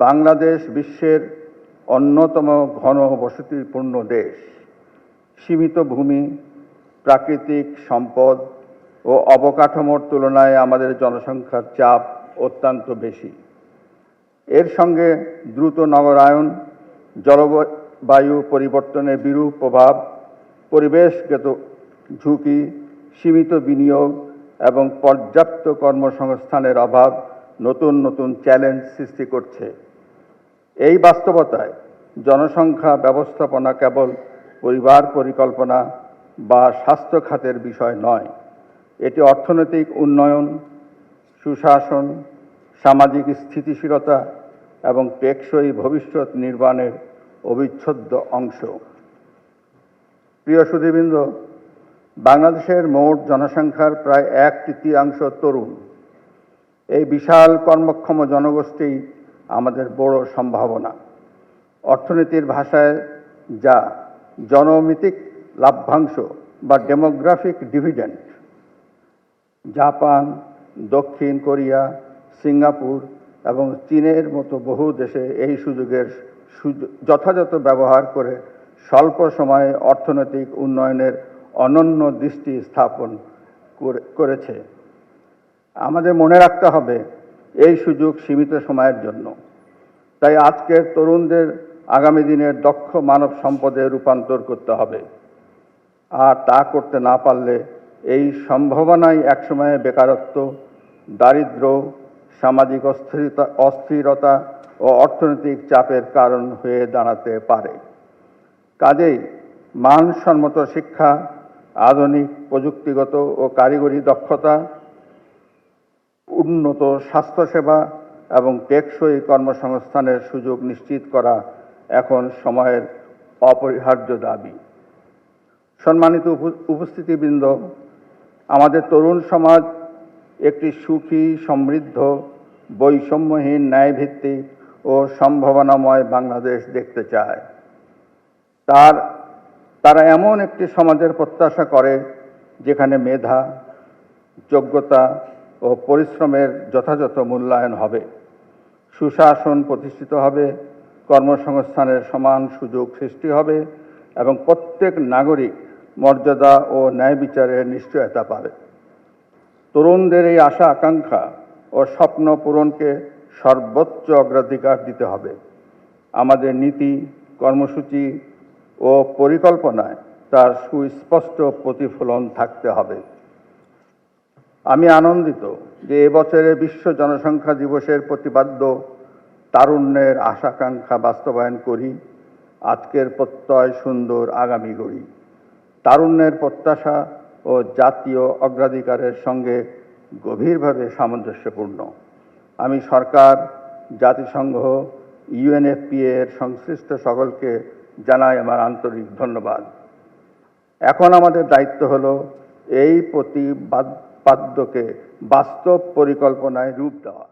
বাংলাদেশ বিশ্বের অন্যতম ঘনবসতিপূর্ণ দেশ। সীমিত ভূমি, প্রাকৃতিক সম্পদ ও অবকাঠামোর তুলনায় আমাদের জনসংখ্যার চাপ অত্যন্ত বেশি। এর সঙ্গে দ্রুত নগরায়ন, জলবায়ু পরিবর্তনের বিরূপ প্রভাব, পরিবেশগত ঝুঁকি, সীমিত বিনিয়োগ এবং পর্যাপ্ত কর্মসংস্থানের অভাব নতুন নতুন চ্যালেঞ্জ সৃষ্টি করছে। এই বাস্তবতায় জনসংখ্যা ব্যবস্থাপনা কেবল পরিবার পরিকল্পনা বা স্বাস্থ্য খাতের বিষয় নয়, এটি অর্থনৈতিক উন্নয়ন, সুশাসন, সামাজিক স্থিতিশীলতা এবং টেকসই ভবিষ্যৎ নির্মাণের অবিচ্ছেদ্য অংশ। প্রিয় সুধীবৃন্দ, বাংলাদেশের মোট জনসংখ্যার প্রায় 1/3 তরুণ। এই বিশাল কর্মক্ষম জনগোষ্ঠী আমাদের বড় সম্ভাবনা। অর্থনীতির ভাষায় যা জনমিতিক লাভ্যাংশ বা ডেমোগ্রাফিক ডিভিডেন্ড। জাপান, দক্ষিণ কোরিয়া, সিঙ্গাপুর এবং চীনের মতো বহু দেশে এই সুযোগের যথাযথ ব্যবহার করে স্বল্প সময়ে অর্থনৈতিক উন্নয়নের অনন্য দৃষ্টি স্থাপন করেছে। আমাদের মনে রাখতে হবে, এই সুযোগ সীমিত সময়ের জন্য। তাই আজকের তরুণদের আগামী দিনের দক্ষ মানব সম্পদে রূপান্তর করতে হবে। আর তা করতে না পারলে এই সম্ভাবনাই একসময়ে বেকারত্ব, দারিদ্র্য, সামাজিক অস্থিরতা ও অর্থনৈতিক চাপের কারণ হয়ে দাঁড়াতে পারে। কাজেই মানসম্মত শিক্ষা, আধুনিক প্রযুক্তিগত ও কারিগরি দক্ষতা, উন্নত স্বাস্থ্যসেবা এবং টেকসই কর্মসংস্থানের সুযোগ নিশ্চিত করা এখন সময়ের অপরিহার্য দাবি। সম্মানিত উপস্থিতিবৃন্দ, আমাদের তরুণ সমাজ একটি সুখী, সমৃদ্ধ, বৈষম্যহীন, ন্যায়ভিত্তিক ও সম্ভাবনাময় বাংলাদেশ দেখতে চায়। তারা এমন একটি সমাজের প্রত্যাশা করে যেখানে মেধা, যোগ্যতা ও পরিশ্রমের যথাযথ মূল্যায়ন হবে, সুশাসন প্রতিষ্ঠিত হবে, কর্মসংস্থানের সমান সুযোগ সৃষ্টি হবে এবং প্রত্যেক নাগরিক মর্যাদা ও ন্যায় বিচারের নিশ্চয়তা পাবে। তরুণদের এই আশা আকাঙ্ক্ষা ও স্বপ্ন পূরণকে সর্বোচ্চ অগ্রাধিকার দিতে হবে। আমাদের নীতি, কর্মসূচি ও পরিকল্পনায় তার সুস্পষ্ট প্রতিফলন থাকতে হবে। আমি আনন্দিত যে এবছরের বিশ্ব জনসংখ্যা দিবসের প্রতিপাদ্য তারুণ্যের আশাকাঙ্ক্ষা বাস্তবায়ন করি, আজকের প্রত্যয় সুন্দর আগামী গড়ি। তারুণ্যের প্রত্যাশা ও জাতীয় অগ্রাধিকারের সঙ্গে গভীরভাবে সামঞ্জস্যপূর্ণ। আমি সরকার, জাতিসংঘ, UNFPA এর সংশ্লিষ্ট সকলকে জানাই আমার আন্তরিক ধন্যবাদ। এখন আমাদের দায়িত্ব হলো এই প্রতিপাদ্যকে বাস্তব পরিকল্পনায় রূপ দেওয়া।